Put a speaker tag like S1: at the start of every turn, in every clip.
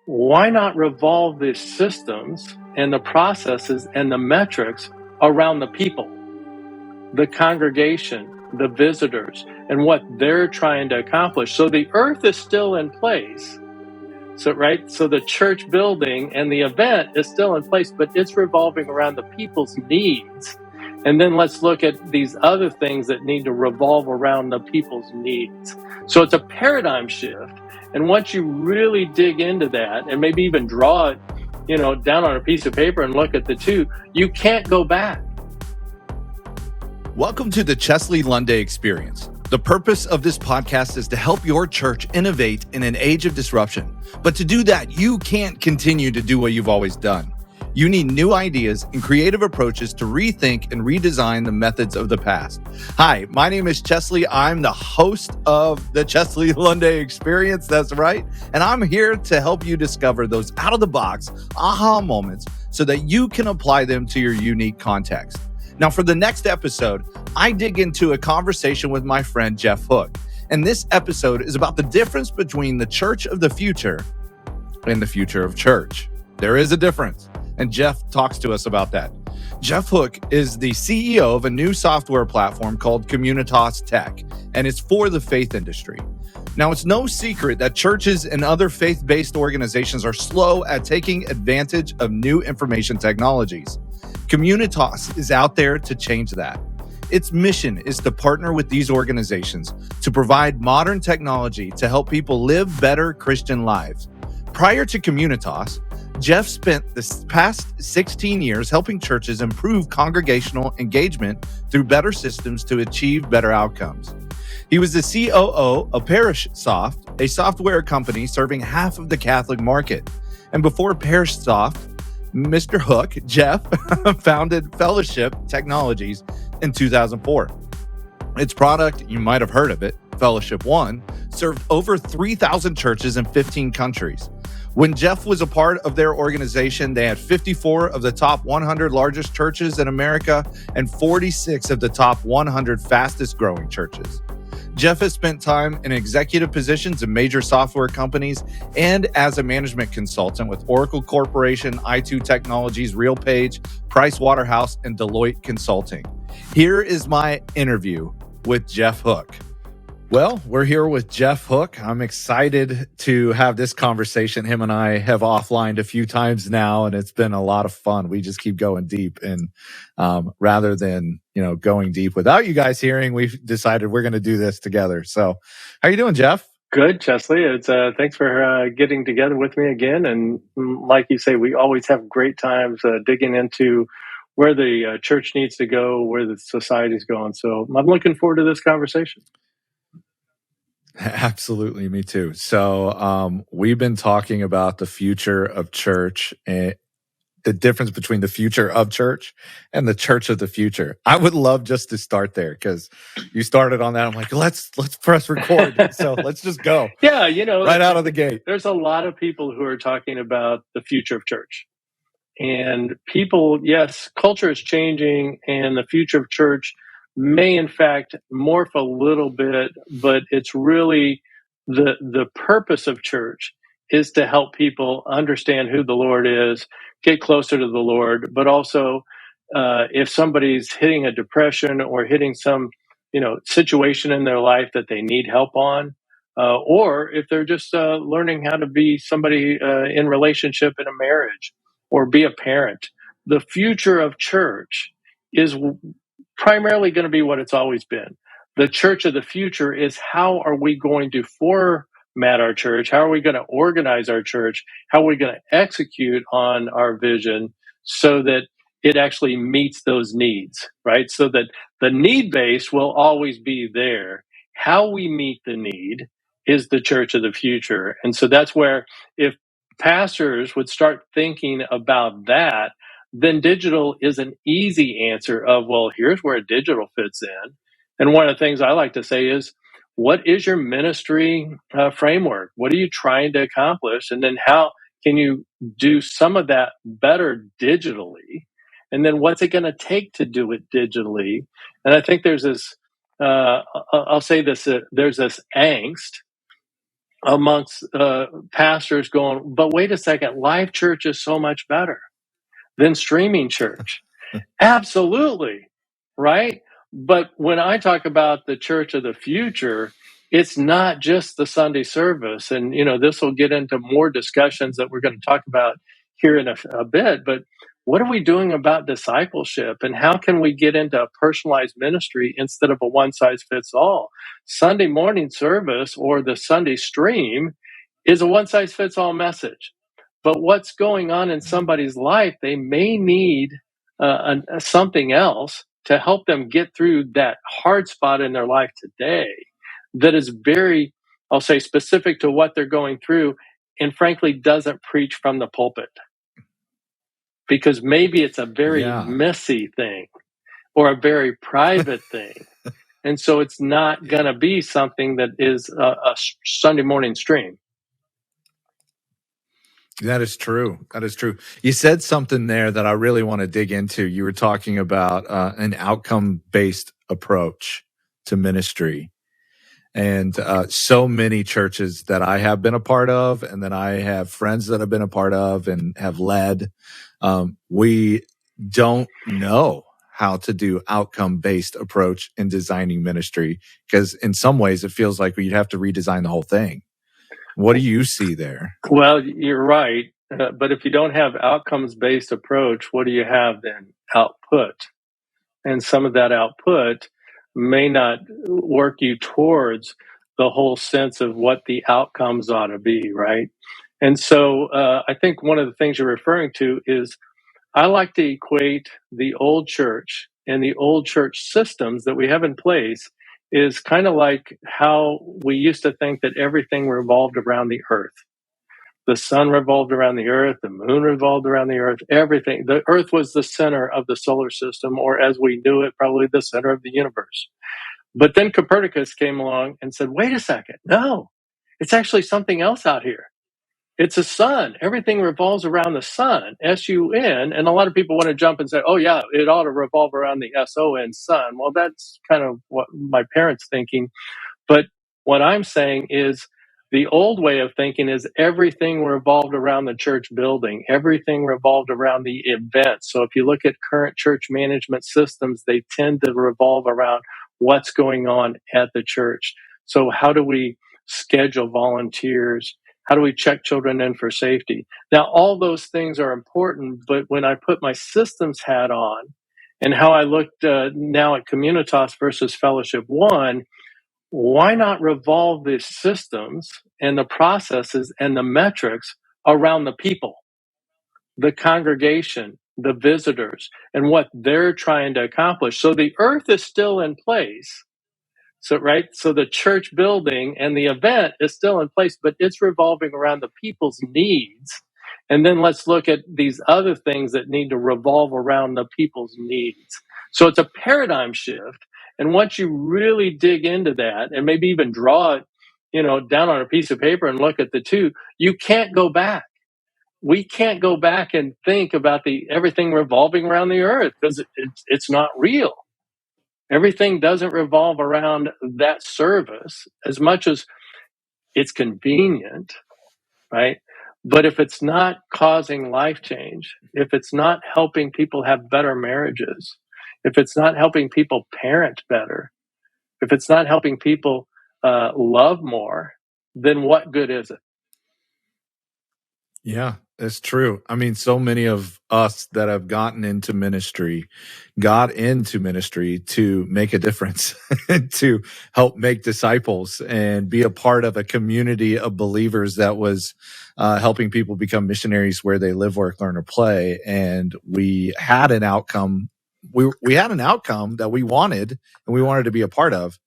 S1: why not revolve the systems and the processes and the metrics around the people, the congregation, the visitors, and what they're trying to accomplish? So the earth is still in place. So the church building and the event is still in place, but it's revolving around the people's needs. And then let's look at these other things that need to revolve around the people's needs. So it's a paradigm shift. And once you really dig into that and maybe even draw it, down on a piece of paper and look at the two, you can't go back.
S2: Welcome to the Chesley Lunday Experience. The purpose of this podcast is to help your church innovate in an age of disruption. But to do that, you can't continue to do what you've always done. You need new ideas and creative approaches to rethink and redesign the methods of the past. Hi, my name is Chesley. I'm the host of the Chesley Lunday Experience. That's right. And I'm here to help you discover those out-of-the-box aha moments so that you can apply them to your unique context. Now, for the next episode, I dig into a conversation with my friend, Jeff Hook. And this episode is about the difference between the church of the future and the future of church. There is a difference, and Jeff talks to us about that. Jeff Hook is the CEO of a new software platform called Communitas Tech, and it's for the faith industry. Now, it's no secret that churches and other faith-based organizations are slow at taking advantage of new information technologies. Communitas is out there to change that. Its mission is to partner with these organizations to provide modern technology to help people live better Christian lives. Prior to Communitas, Jeff spent the past 16 years helping churches improve congregational engagement through better systems to achieve better outcomes. He was the COO of ParishSOFT, a software company serving half of the Catholic market. And before ParishSOFT, Mr. Hook, Jeff, founded Fellowship Technologies in 2004. Its product, you might have heard of it, Fellowship One, served over 3,000 churches in 15 countries. When Jeff was a part of their organization, they had 54 of the top 100 largest churches in America and 46 of the top 100 fastest growing churches. Jeff has spent time in executive positions in major software companies and as a management consultant with Oracle Corporation, i2 Technologies, RealPage, Pricewaterhouse, and Deloitte Consulting. Here is my interview with Jeff Hook. Well, we're here with Jeff Hook. I'm excited to have this conversation. Him and I have offlined a few times now, and it's been a lot of fun. We just keep going deep, and rather than going deep without you guys hearing, we've decided we're going to do this together. So, how you doing, Jeff?
S1: Good, Chesley. It's thanks for getting together with me again. And like you say, we always have great times digging into where the church needs to go, where the society's going. So I'm looking forward to this conversation.
S2: Absolutely, me too. So we've been talking about the future of church and the difference between the future of church and the church of the future. I would love just to start there because you started on that. I'm like, let's press record. So let's just go.
S1: Yeah,
S2: right out of the gate.
S1: There's a lot of people who are talking about the future of church. And people, yes, culture is changing and the future of church may in fact morph a little bit, but it's really the purpose of church is to help people understand who the Lord is, get closer to the Lord, but also if somebody's hitting a depression or hitting some situation in their life that they need help on, or if they're just learning how to be somebody in relationship in a marriage or be a parent, the future of church is primarily going to be what it's always been. The church of the future is how are we going to format our church? How are we going to organize our church? How are we going to execute on our vision so that it actually meets those needs, right? So that the need base will always be there. How we meet the need is the church of the future. And so that's where if pastors would start thinking about that, then digital is an easy answer of, well, here's where digital fits in. And one of the things I like to say is, what is your ministry framework? What are you trying to accomplish? And then how can you do some of that better digitally? And then what's it going to take to do it digitally? And I think there's this, I'll say this, there's this angst amongst pastors going, but wait a second, live church is so much better than streaming church. Absolutely, right? But when I talk about the church of the future, it's not just the Sunday service. And, this will get into more discussions that we're going to talk about here in a bit. But what are we doing about discipleship? And how can we get into a personalized ministry instead of a one-size-fits-all? Sunday morning service or the Sunday stream is a one-size-fits-all message. But what's going on in somebody's life, they may need something else to help them get through that hard spot in their life today that is very, I'll say, specific to what they're going through, and frankly doesn't preach from the pulpit. Because maybe it's a very messy thing or a very private thing. And so it's not going to be something that is a Sunday morning stream.
S2: That is true. That is true. You said something there that I really want to dig into. You were talking about an outcome-based approach to ministry. And so many churches that I have been a part of and that I have friends that have been a part of and have led, we don't know how to do outcome-based approach in designing ministry, because in some ways it feels like we'd have to redesign the whole thing. What do you see there?
S1: Well, you're right. But if you don't have outcomes-based approach, what do you have then? Output. And some of that output may not work you towards the whole sense of what the outcomes ought to be, right? And so I think one of the things you're referring to is I like to equate the old church and the old church systems that we have in place is kind of like how we used to think that everything revolved around the earth. The sun revolved around the earth, the moon revolved around the earth, everything. The earth was the center of the solar system, or as we knew it, probably the center of the universe. But then Copernicus came along and said, wait a second, no, it's actually something else out here. It's a sun. Everything revolves around the sun, S-U-N. And a lot of people want to jump and say, oh, yeah, it ought to revolve around the S-O-N, sun. Well, that's kind of what my parents' thinking. But what I'm saying is the old way of thinking is everything revolved around the church building. Everything revolved around the event. So if you look at current church management systems, they tend to revolve around what's going on at the church. So how do we schedule volunteers? How do we check children in for safety? Now, all those things are important, but when I put my systems hat on and how I looked now at Communitas versus Fellowship One, why not revolve the systems and the processes and the metrics around the people, the congregation, the visitors, and what they're trying to accomplish? So the earth is still in place. So the church building and the event is still in place, but it's revolving around the people's needs. And then let's look at these other things that need to revolve around the people's needs. So it's a paradigm shift. And once you really dig into that and maybe even draw it, down on a piece of paper and look at the two, you can't go back. We can't go back and think about everything revolving around the earth because it's not real. Everything doesn't revolve around that service as much as it's convenient, right? But if it's not causing life change, if it's not helping people have better marriages, if it's not helping people parent better, if it's not helping people love more, then what good is it?
S2: Yeah, that's true. I mean, so many of us that have got into ministry to make a difference, to help make disciples and be a part of a community of believers that was helping people become missionaries where they live, work, learn, or play. And we had an outcome. We had an outcome that we wanted and we wanted to be a part of.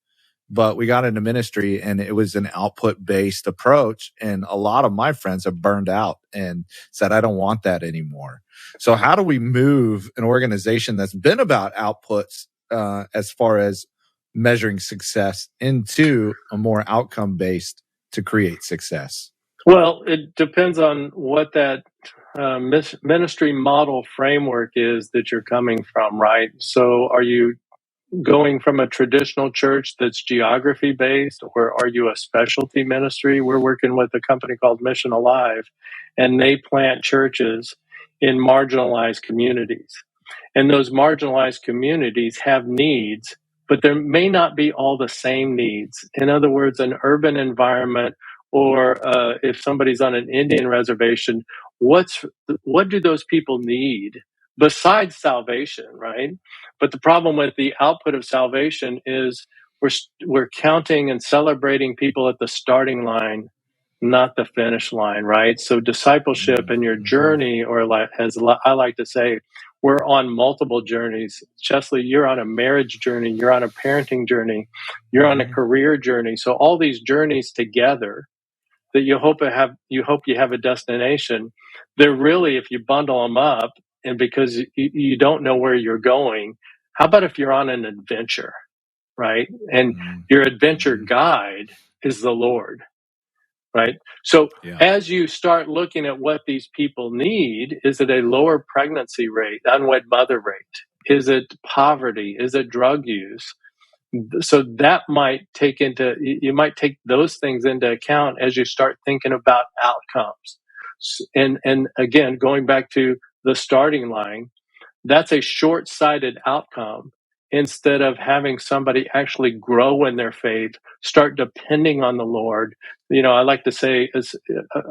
S2: But we got into ministry and it was an output-based approach. And a lot of my friends have burned out and said, I don't want that anymore. So how do we move an organization that's been about outputs as far as measuring success into a more outcome-based to create success?
S1: Well, it depends on what that ministry model framework is that you're coming from, right? So are you going from a traditional church that's geography based, or are you a specialty ministry? We're working with a company called Mission Alive, and they plant churches in marginalized communities. And those marginalized communities have needs, but there may not be all the same needs. In other words, an urban environment, or if somebody's on an Indian reservation, what do those people need besides salvation, right? But the problem with the output of salvation is we're counting and celebrating people at the starting line, not the finish line, right? So discipleship and your journey, or like, as I like to say, we're on multiple journeys. Chesley, you're on a marriage journey, you're on a parenting journey, you're on a career journey. So all these journeys together that you hope you have a destination. They're really, if you bundle them up, and because you don't know where you're going, how about if you're on an adventure, right? And your adventure guide is the Lord, right? So as you start looking at what these people need, is it a lower pregnancy rate, unwed mother rate? Is it poverty? Is it drug use? So that you might take those things into account as you start thinking about outcomes. And again, going back to the starting line, that's a short-sighted outcome. Instead of having somebody actually grow in their faith, start depending on the Lord. I like to say,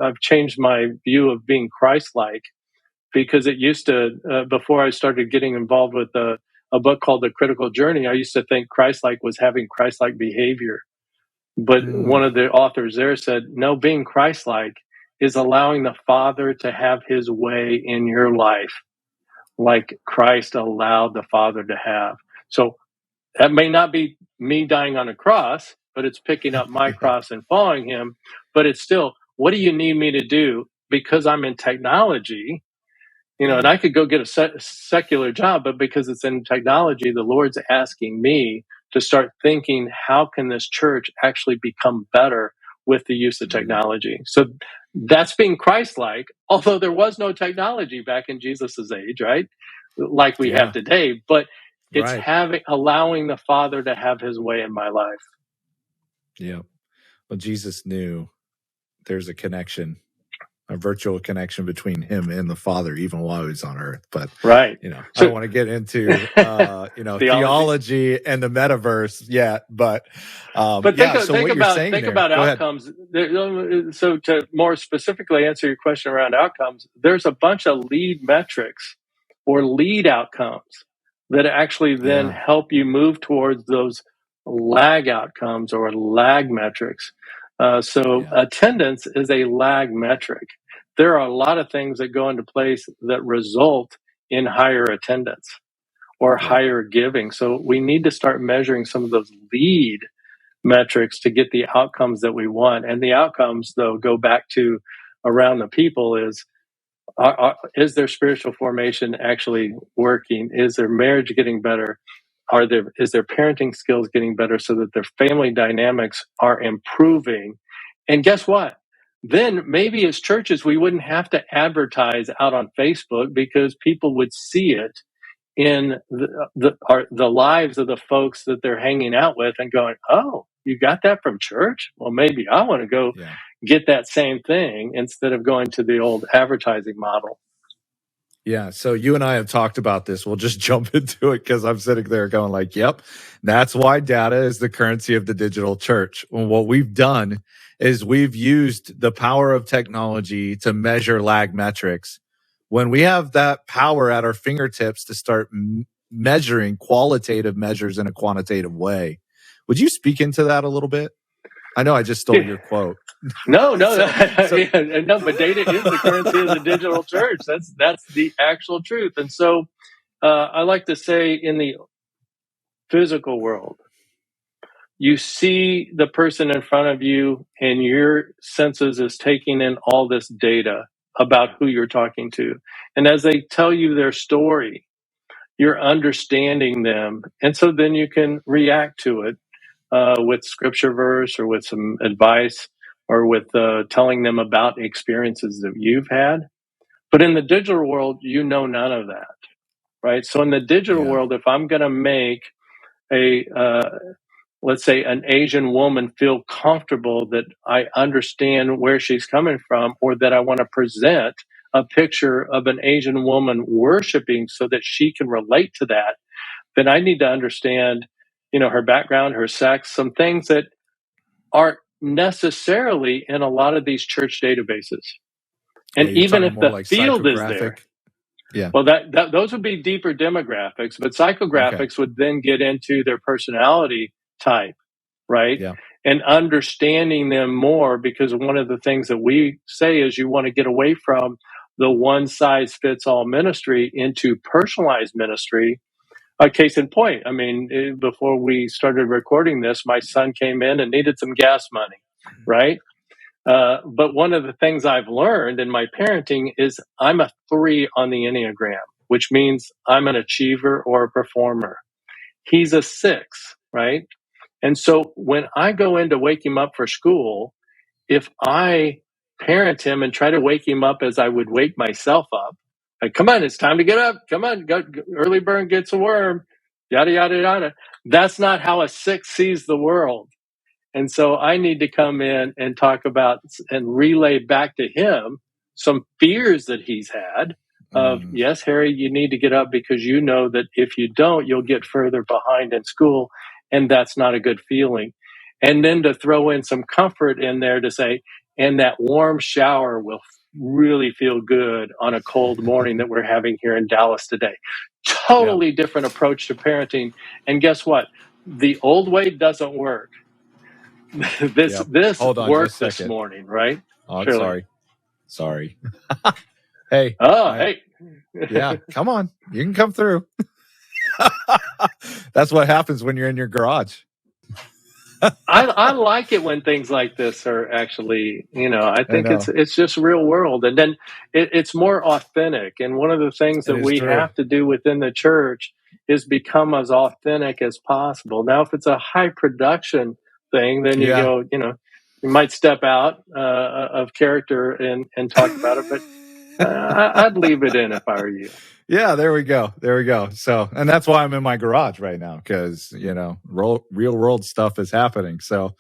S1: I've changed my view of being Christ-like, because it used to, before I started getting involved with a book called The Critical Journey, I used to think Christ-like was having Christ-like behavior. But one of the authors there said, no, being Christ-like is allowing the Father to have his way in your life, like Christ allowed the Father to have. So that may not be me dying on a cross, but it's picking up my cross and following him. But it's still, what do you need me to do? Because I'm in technology, and I could go get a secular job, but because it's in technology, the Lord's asking me to start thinking, how can this church actually become better with the use of technology? So that's being Christ-like, although there was no technology back in Jesus's age, right? Like we have today, but it's allowing the Father to have his way in my life.
S2: Yeah. Well, Jesus knew there's a connection, a virtual connection between him and the Father, even while he was on earth. But I don't want to get into theology and the metaverse yet. But
S1: think about outcomes. So to more specifically answer your question around outcomes, there's a bunch of lead metrics or lead outcomes that actually then help you move towards those lag outcomes or lag metrics. Attendance is a lag metric. There are a lot of things that go into place that result in higher attendance or higher giving. So we need to start measuring some of those lead metrics to get the outcomes that we want. And the outcomes, though, go back to around the people is their spiritual formation actually working? Is their marriage getting better? Is their parenting skills getting better so that their family dynamics are improving? And guess what? Then maybe as churches, we wouldn't have to advertise out on Facebook, because people would see it in the lives of the folks that they're hanging out with and going, oh, you got that from church? Well, maybe I want to go get that same thing instead of going to the old advertising model.
S2: Yeah. So you and I have talked about this. We'll just jump into it, because I'm sitting there going like, yep, that's why data is the currency of the digital church. And what we've done is we've used the power of technology to measure lag metrics. When we have that power at our fingertips to start measuring qualitative measures in a quantitative way. Would you speak into that a little bit? I know I just stole your quote.
S1: No, but data is the currency of the digital church. That's the actual truth. And so I like to say, in the physical world, you see the person in front of you, and your senses is taking in all this data about who you're talking to. And as they tell you their story, you're understanding them. And so then you can react to it with scripture verse, or with some advice, or with telling them about experiences that you've had. But in the digital world, none of that, right? So in the digital world, if I'm going to make let's say an Asian woman feel comfortable that I understand where she's coming from, or that I want to present a picture of an Asian woman worshiping so that she can relate to that, then I need to understand, her background, her sex, some things that aren't necessarily in a lot of these church databases. And even if the field is there, well, that those would be deeper demographics, but psychographics would then get into their personality type, right?
S2: Yeah.
S1: And understanding them more, because one of the things that we say is you want to get away from the one size fits all ministry into personalized ministry. A case in point, before we started recording this, my son came in and needed some gas money, right? But one of the things I've learned in my parenting is I'm a 3 on the Enneagram, which means I'm an achiever or a performer. He's a 6, right? And so when I go in to wake him up for school, if I parent him and try to wake him up as I would wake myself up, like, come on, it's time to get up. Come on, go, early bird gets a worm, yada, yada, yada. That's not how a 6 sees the world. And so I need to come in and talk about and relay back to him some fears that he's had of, yes, Harry, you need to get up because you know that if you don't, you'll get further behind in school. And that's not a good feeling. And then to throw in some comfort in there to say, and that warm shower will really feel good on a cold morning that we're having here in Dallas today. Totally different approach to parenting. And guess what? The old way doesn't work. This worked this morning, right?
S2: Oh, sorry. Hey.
S1: Hey.
S2: Yeah, come on. You can come through. That's what happens when you're in your garage.
S1: I like it when things like this are actually, I think it's just real world. And then it's more authentic. And one of the things that we have to do within the church is become as authentic as possible. Now, if it's a high production thing, then you go, you might step out of character and talk about it. But I'd leave it in if I were you.
S2: Yeah, there we go. So, and that's why I'm in my garage right now, because, real world stuff is happening. So,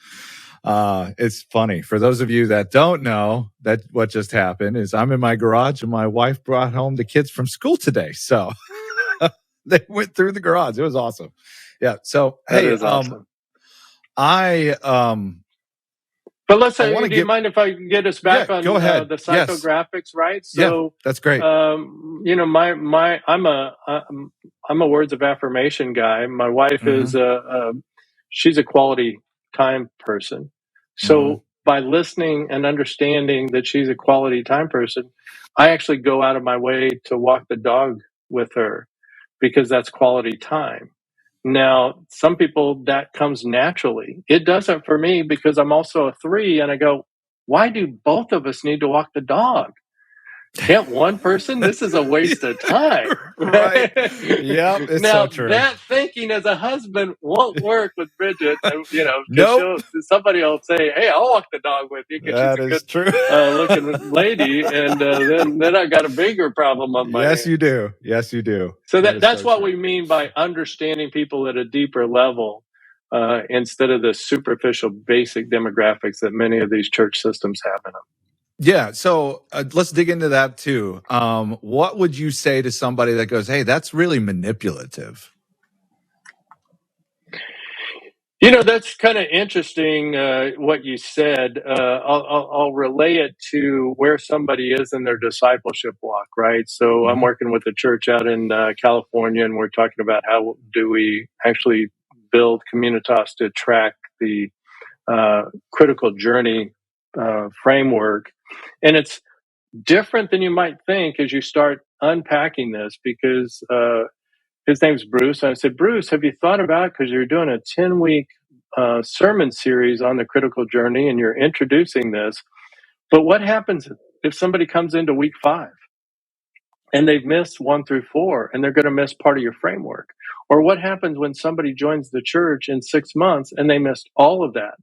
S2: it's funny. For those of you that don't know, that what just happened is I'm in my garage and my wife brought home the kids from school today. So they went through the garage. It was awesome. Yeah. So,
S1: that is awesome. But let's say, do you mind if I get us back on the psychographics, right? So
S2: that's great.
S1: I'm a words of affirmation guy. My wife is she's a quality time person. So by listening and understanding that she's a quality time person, I actually go out of my way to walk the dog with her because that's quality time. Now, some people that comes naturally. It doesn't for me because I'm also a 3 and I go, why do both of us need to walk the dog? Can't one person? This is a waste of time.
S2: Right. Yeah, it's
S1: now,
S2: so true.
S1: That thinking as a husband won't work with Bridget.
S2: Nope.
S1: Somebody will say, hey, I'll walk the dog with you because she's a good
S2: true.
S1: looking lady. And then I got a bigger problem on my hands.
S2: Yes, you do.
S1: So that's what we mean by understanding people at a deeper level instead of the superficial basic demographics that many of these church systems have in them.
S2: Yeah, so let's dig into that too. What would you say to somebody that goes, hey, that's really manipulative?
S1: That's kind of interesting what you said. I'll relay it to where somebody is in their discipleship walk, right? So I'm working with a church out in California, and we're talking about how do we actually build Communitas to track the critical journey framework. And it's different than you might think as you start unpacking this because his name's Bruce. And I said, Bruce, have you thought about, because you're doing a 10-week sermon series on the critical journey and you're introducing this, but what happens if somebody comes into week 5 and they've missed 1 through 4 and they're going to miss part of your framework? Or what happens when somebody joins the church in 6 months and they missed all of that?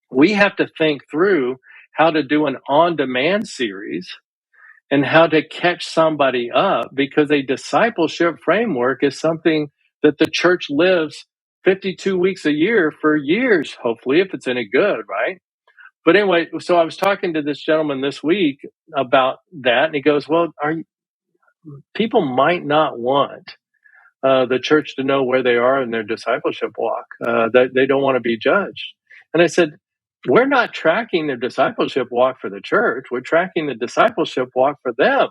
S1: We have to think through how to do an on-demand series and how to catch somebody up, because a discipleship framework is something that the church lives 52 weeks a year for years, hopefully, if it's any good, right? But anyway, so I was talking to this gentleman this week about that, and he goes, well, people might not want the church to know where they are in their discipleship walk. They don't want to be judged. And I said, we're not tracking their discipleship walk for the church. We're tracking the discipleship walk for them.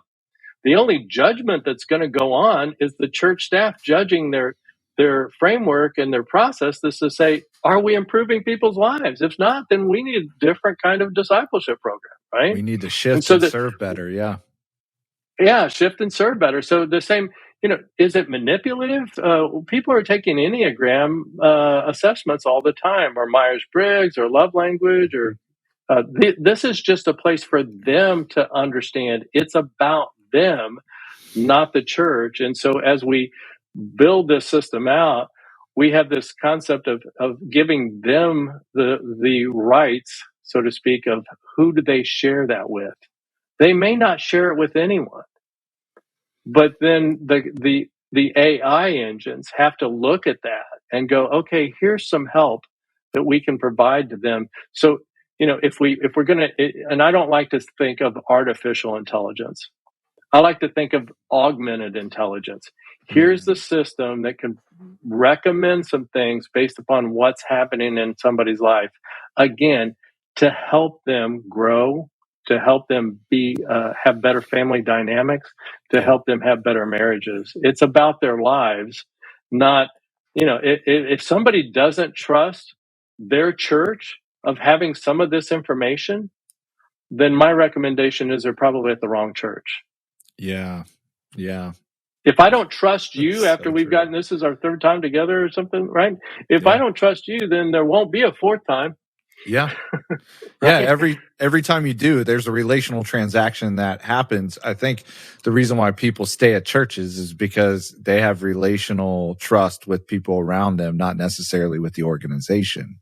S1: The only judgment that's going to go on is the church staff judging their framework and their process. This to say, are we improving people's lives? If not, then we need a different kind of discipleship program, right?
S2: We need to shift and serve better. Yeah.
S1: Yeah, shift and serve better. So the same, is it manipulative? People are taking Enneagram assessments all the time, or Myers-Briggs, or love language, or this is just a place for them to understand it's about them, not the church. And so as we build this system out, we have this concept of giving them the rights, so to speak, of who do they share that with. They may not share it with anyone, but then the AI engines have to look at that and go, okay, here's some help that we can provide to them. So, if we're going to, and I don't like to think of artificial intelligence. I like to think of augmented intelligence. Here's the system that can recommend some things based upon what's happening in somebody's life, again, to help them grow, to help them have better family dynamics, to help them have better marriages. It's about their lives, not, if somebody doesn't trust their church of having some of this information, then my recommendation is they're probably at the wrong church.
S2: Yeah. Yeah.
S1: If I don't trust you after we've gotten, this is our third time together or something, right? If I don't trust you, then there won't be a fourth time.
S2: Yeah.
S1: Right?
S2: Yeah. Every time you do, there's a relational transaction that happens. I think the reason why people stay at churches is because they have relational trust with people around them, not necessarily with the organization.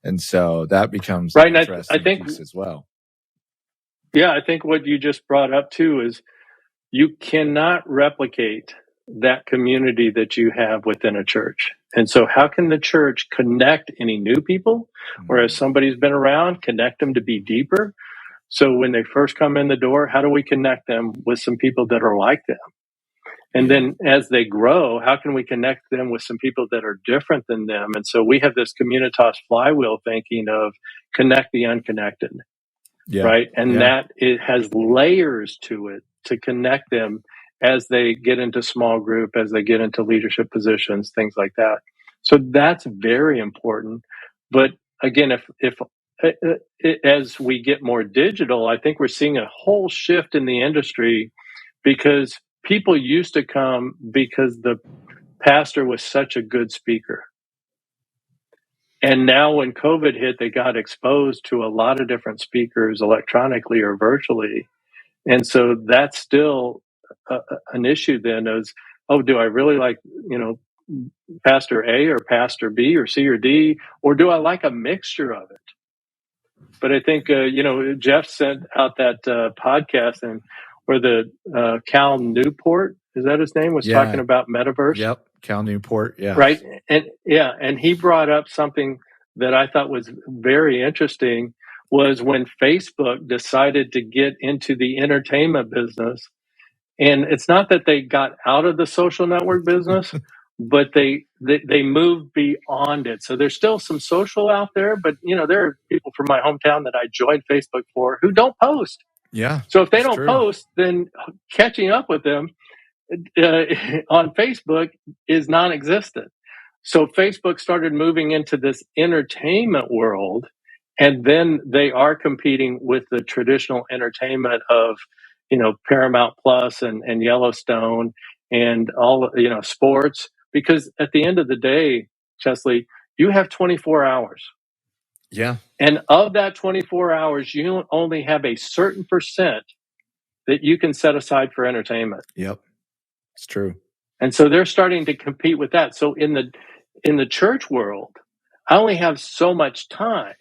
S2: And so that becomes
S1: right.
S2: An interesting
S1: I think
S2: piece as well.
S1: Yeah, I think what you just brought up too is you cannot replicate that community that you have within a church. And so how can the church connect any new people, or as somebody's been around, connect them to be deeper? So when they first come in the door, how do we connect them with some people that are like them? And then as they grow, how can we connect them with some people that are different than them? And so we have this Communitas flywheel thinking of connect the unconnected, right? And that it has layers to it to connect them as they get into small group, as they get into leadership positions, things like that. So that's very important. But again, if as we get more digital, I think we're seeing a whole shift in the industry, because people used to come because the pastor was such a good speaker. And now when COVID hit, they got exposed to a lot of different speakers electronically or virtually. And so that's still an issue then is, do I really like, Pastor A or Pastor B or C or D, or do I like a mixture of it? But I think, Jeff sent out that podcast and where the Cal Newport, is that his name, was talking about metaverse.
S2: Yep. Cal Newport. Yeah.
S1: Right. And he brought up something that I thought was very interesting, was when Facebook decided to get into the entertainment business. And it's not that they got out of the social network business, but they moved beyond it. So there's still some social out there, but there are people from my hometown that I joined Facebook for who don't post.
S2: Yeah.
S1: So if they don't post, then catching up with them on Facebook is non-existent. So Facebook started moving into this entertainment world, and then they are competing with the traditional entertainment of, Paramount Plus and Yellowstone and all, sports, because at the end of the day, Chesley, you have 24 hours.
S2: Yeah.
S1: And of that 24 hours, you only have a certain percent that you can set aside for entertainment.
S2: Yep. It's true.
S1: And so they're starting to compete with that. So in the church world, I only have so much time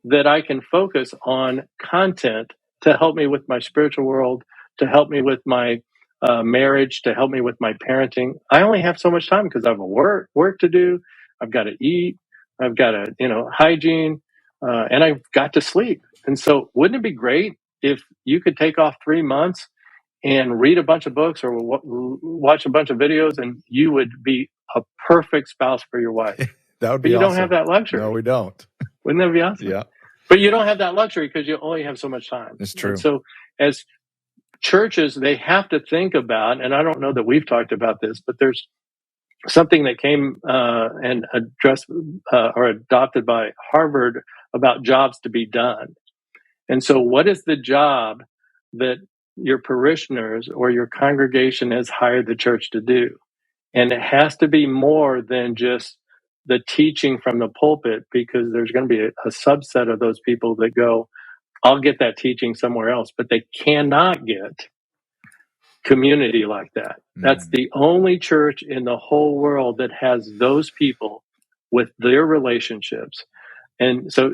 S1: that I can focus on content to help me with my spiritual world, to help me with my marriage, to help me with my parenting. I only have so much time because I have work to do. I've got to eat, I've got to, hygiene, and I've got to sleep. And so wouldn't it be great if you could take off 3 months and read a bunch of books or watch a bunch of videos, and you would be a perfect spouse for your wife?
S2: That would
S1: But
S2: be
S1: you
S2: awesome.
S1: don't have that luxury.
S2: No, we don't.
S1: Wouldn't that be awesome?
S2: Yeah.
S1: But you don't have that luxury because you only have so much time.
S2: It's true.
S1: And so as churches, they have to think about, and I don't know that we've talked about this, but there's something that came and addressed or adopted by Harvard about jobs to be done. And so what is the job that your parishioners or your congregation has hired the church to do? And it has to be more than just the teaching from the pulpit, because there's going to be a subset of those people that go, I'll get that teaching somewhere else, but they cannot get community like that. That's the only church in the whole world that has those people with their relationships. And so,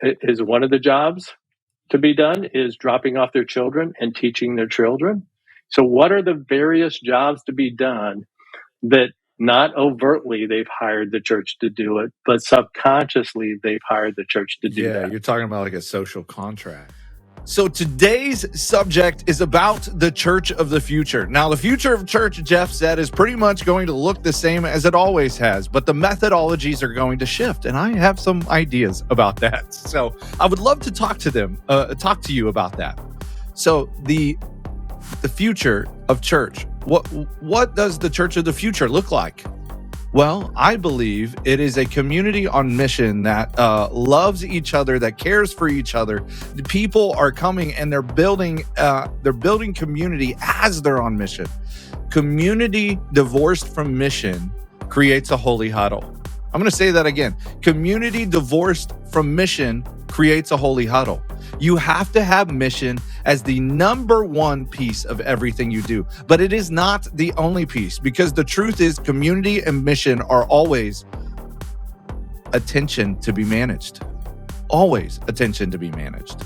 S1: is one of the jobs to be done is dropping off their children and teaching their children. So what are the various jobs to be done that not overtly they've hired the church to do it, but subconsciously they've hired the church to do that?
S2: You're talking about like a social contract. So today's subject is about the church of the future. Now, the future of church, Jeff said, is pretty much going to look the same as it always has, but the methodologies are going to shift, and I have some ideas about that. So I would love to talk to you about that. So the future of church, what does the church of the future look like? Well, I believe it is a community on mission that loves each other, that cares for each other. The people are coming and they're building community as they're on mission. Community divorced from mission creates a holy huddle. I'm going to say that again. Community divorced from mission creates a holy huddle. You have to have mission as the number one piece of everything you do, but it is not the only piece, because the truth is community and mission are always attention to be managed. Always attention to be managed.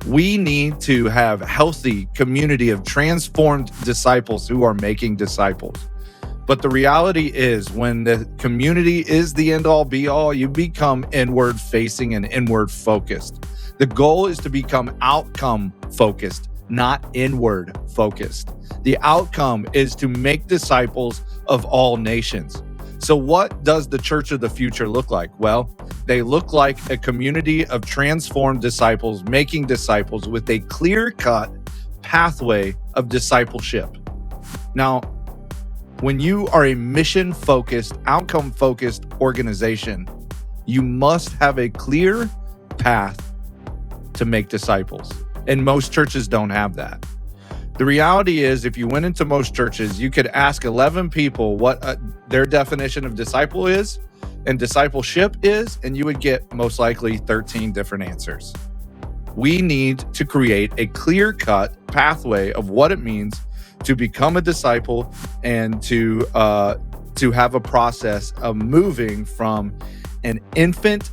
S2: We need to have healthy community of transformed disciples who are making disciples. But the reality is, when the community is the end all be all, you become inward facing and inward focused. The goal is to become outcome focused, not inward focused. The outcome is to make disciples of all nations. So what does the church of the future look like? Well, they look like a community of transformed disciples, making disciples with a clear-cut pathway of discipleship. Now, when you are a mission-focused, outcome-focused organization, you must have a clear path to make disciples. And most churches don't have that. The reality is, if you went into most churches, you could ask 11 people what their definition of disciple is and discipleship is, and you would get most likely 13 different answers. We need to create a clear-cut pathway of what it means to become a disciple and to have a process of moving from an infant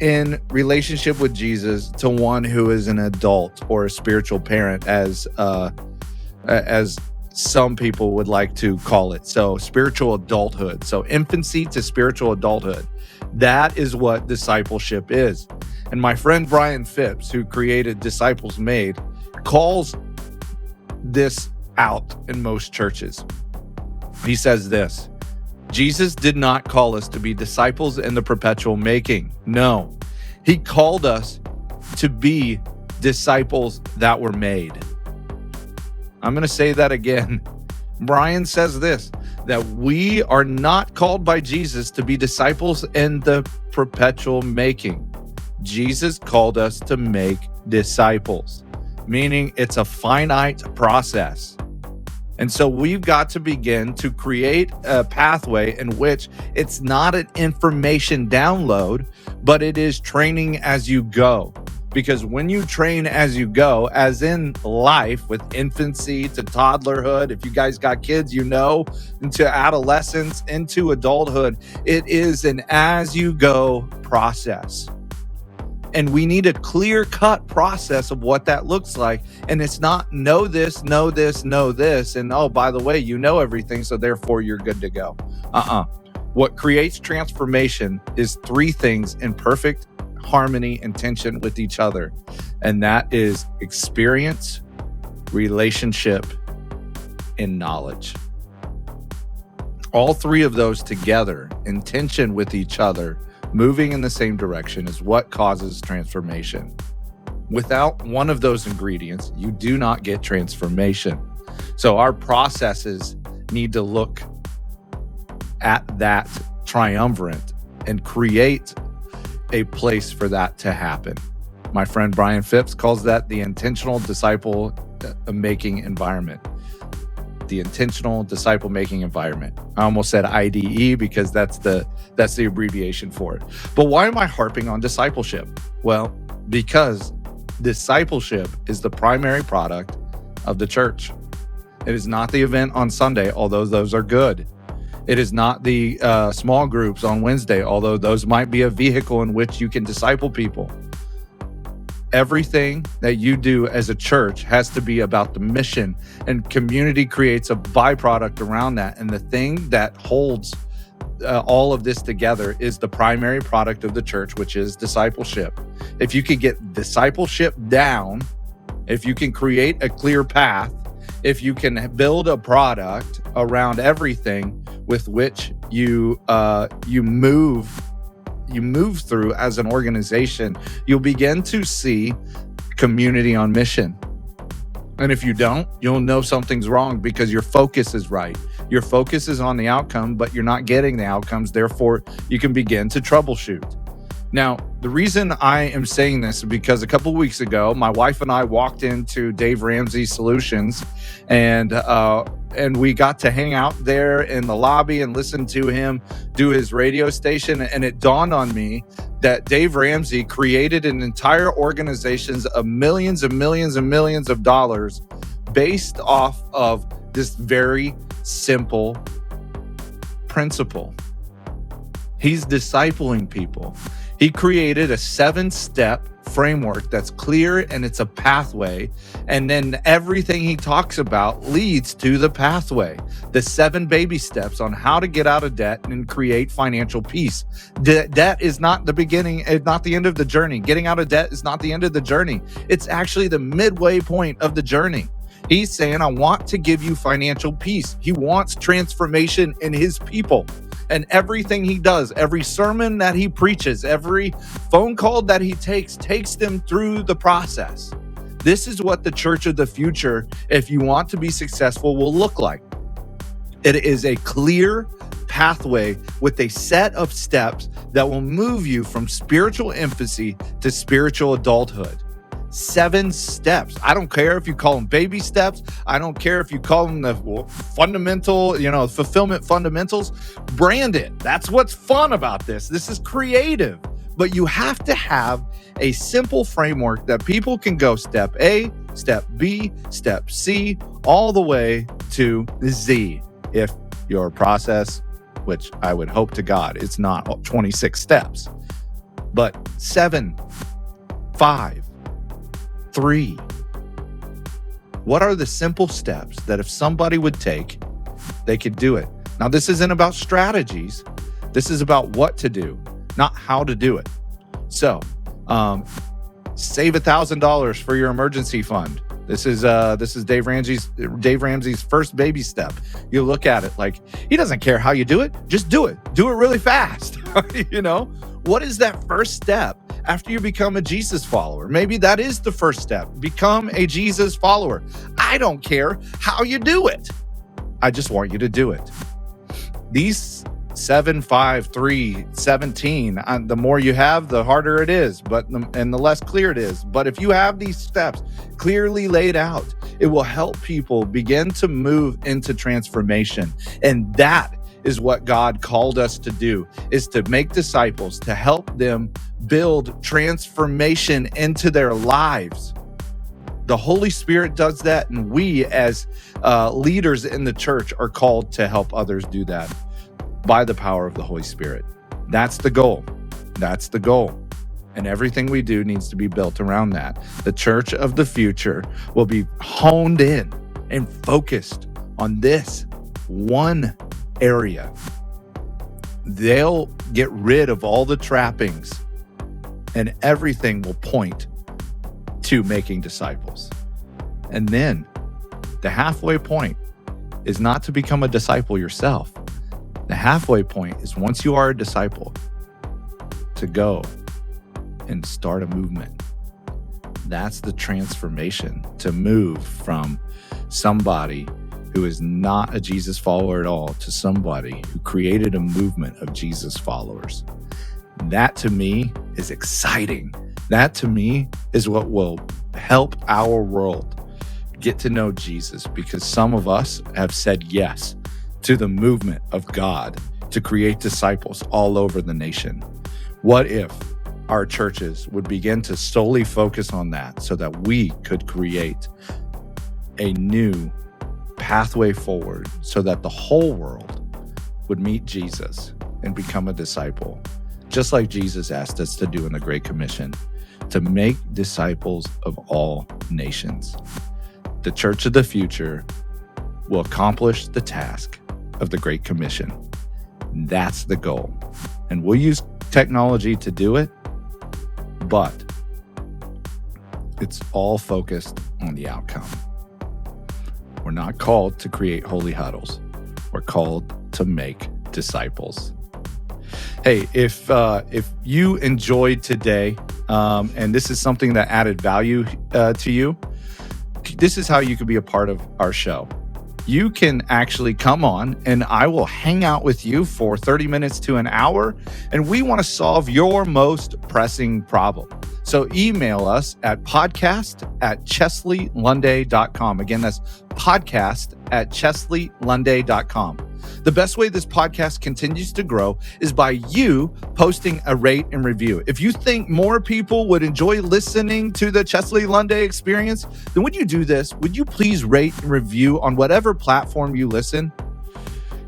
S2: in relationship with Jesus to one who is an adult or a spiritual parent, as some people would like to call it. So spiritual adulthood. So infancy to spiritual adulthood. That is what discipleship is. And my friend Brian Phipps, who created Disciples Made, calls this out in most churches. He says this: Jesus did not call us to be disciples in the perpetual making. No, he called us to be disciples that were made. I'm going to say that again. Brian says this, that we are not called by Jesus to be disciples in the perpetual making. Jesus called us to make disciples, meaning it's a finite process. And so we've got to begin to create a pathway in which it's not an information download, but it is training as you go. Because when you train as you go, as in life, with infancy to toddlerhood, if you guys got kids, you know, into adolescence, into adulthood, it is an as you go process. And we need a clear-cut process of what that looks like. And it's not know this, know this, know this. And oh, by the way, you know everything, so therefore you're good to go. What creates transformation is three things in perfect harmony and tension with each other. And that is experience, relationship, and knowledge. All three of those together in tension with each other, moving in the same direction, is what causes transformation. Without one of those ingredients, you do not get transformation. So our processes need to look at that triumvirate and create a place for that to happen. My friend Brian Phipps calls that the intentional disciple making environment. The intentional disciple making environment. I almost said IDE because that's the abbreviation for it. But why am I harping on discipleship? Well, because discipleship is the primary product of the church. It is not the event on Sunday, although those are good. It is not the small groups on Wednesday, although those might be a vehicle in which you can disciple people. Everything that you do as a church has to be about the mission, and community creates a byproduct around that. And the thing that holds all of this together is the primary product of the church, which is discipleship. If you can get discipleship down, if you can create a clear path, if you can build a product around everything with which you move through as an organization, you'll begin to see community on mission. And if you don't, you'll know something's wrong because your focus is right. Your focus is on the outcome, but you're not getting the outcomes. Therefore, you can begin to troubleshoot. Now, the reason I am saying this is because a couple of weeks ago, my wife and I walked into Dave Ramsey Solutions, and we got to hang out there in the lobby and listen to him do his radio station. And it dawned on me that Dave Ramsey created an entire organization of millions and millions and millions of dollars based off of this very simple principle. He's discipling people. He created a 7-step framework that's clear and it's a pathway. And then everything he talks about leads to the pathway. The 7 baby steps on how to get out of debt and create financial peace. Debt is not the beginning, it's not the end of the journey. Getting out of debt is not the end of the journey. It's actually the midway point of the journey. He's saying, I want to give you financial peace. He wants transformation in his people. And everything he does, every sermon that he preaches, every phone call that he takes them through the process. This is what the church of the future, if you want to be successful, will look like. It is a clear pathway with a set of steps that will move you from spiritual infancy to spiritual adulthood. 7 steps. I don't care if you call them baby steps. I don't care if you call them the fundamental, fulfillment fundamentals. Brand it. That's what's fun about this. This is creative. But you have to have a simple framework that people can go step A, step B, step C, all the way to Z. If your process, which I would hope to God, it's not 26 steps, but 7, 5, 3. What are the simple steps that if somebody would take, they could do it? Now, this isn't about strategies. This is about what to do, not how to do it. So, save $1,000 for your emergency fund. This is Dave Ramsey's first baby step. You look at it like he doesn't care how you do it. Just do it. Do it really fast. What is that first step? After you become a Jesus follower, maybe that is the first step. Become a Jesus follower. I don't care how you do it. I just want you to do it. These 7, 5, 3, 17, the more you have, the harder it is, and the less clear it is. But if you have these steps clearly laid out, it will help people begin to move into transformation. And that is what God called us to do, is to make disciples, to help them build transformation into their lives. The Holy Spirit does that, and we as leaders in the church are called to help others do that by the power of the Holy Spirit. That's the goal. That's the goal. And everything we do needs to be built around that. The church of the future will be honed in and focused on this one area. they'll get rid of all the trappings and everything will point to making disciples. And then the halfway point is not to become a disciple yourself. The halfway point is once you are a disciple, to go and start a movement. That's the transformation, to move from somebody who is not a Jesus follower at all to somebody who created a movement of Jesus followers. That to me is exciting. That to me is what will help our world get to know Jesus, because some of us have said yes to the movement of God to create disciples all over the nation. What if our churches would begin to solely focus on that so that we could create a new pathway forward so that the whole world would meet Jesus and become a disciple, just like Jesus asked us to do in the Great Commission, to make disciples of all nations. The church of the future will accomplish the task of the Great Commission. That's the goal. And we'll use technology to do it, but it's all focused on the outcome. We're not called to create holy huddles. We're called to make disciples. Hey, if you enjoyed today, and this is something that added value to you, this is how you could be a part of our show. You can actually come on and I will hang out with you for 30 minutes to an hour, and we want to solve your most pressing problem. So email us at podcast@chesleylunder.com. Again, that's podcast@chesleylunder.com. The best way this podcast continues to grow is by you posting a rate and review. If you think more people would enjoy listening to the Chesley Lunder experience, then would you do this? Would you please rate and review on whatever platform you listen?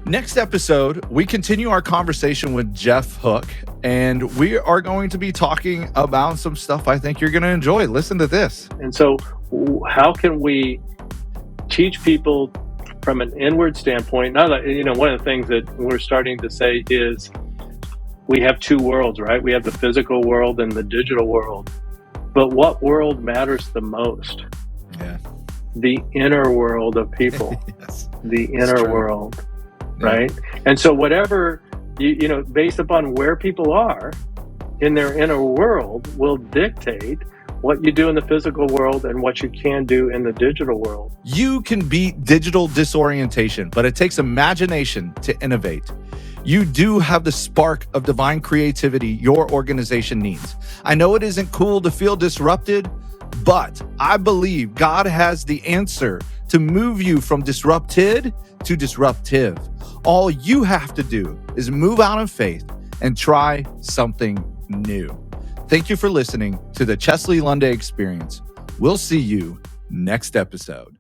S2: Next episode, we continue our conversation with Jeff Hook, and we are going to be talking about some stuff I think you're going to enjoy. Listen to this.
S1: And so how can we teach people from an inward standpoint? Now that, one of the things that we're starting to say is we have two worlds, right? We have the physical world and the digital world. But what world matters the most?
S2: Yeah.
S1: The inner world of people.
S2: Yes.
S1: The inner world. Right? And so whatever, based upon where people are in their inner world will dictate what you do in the physical world and what you can do in the digital world.
S2: You can beat digital disorientation, but it takes imagination to innovate. You do have the spark of divine creativity your organization needs. I know it isn't cool to feel disrupted, but I believe God has the answer to move you from disrupted to disruptive. All you have to do is move out in faith and try something new. Thank you for listening to the Chesley Lunder Experience. We'll see you next episode.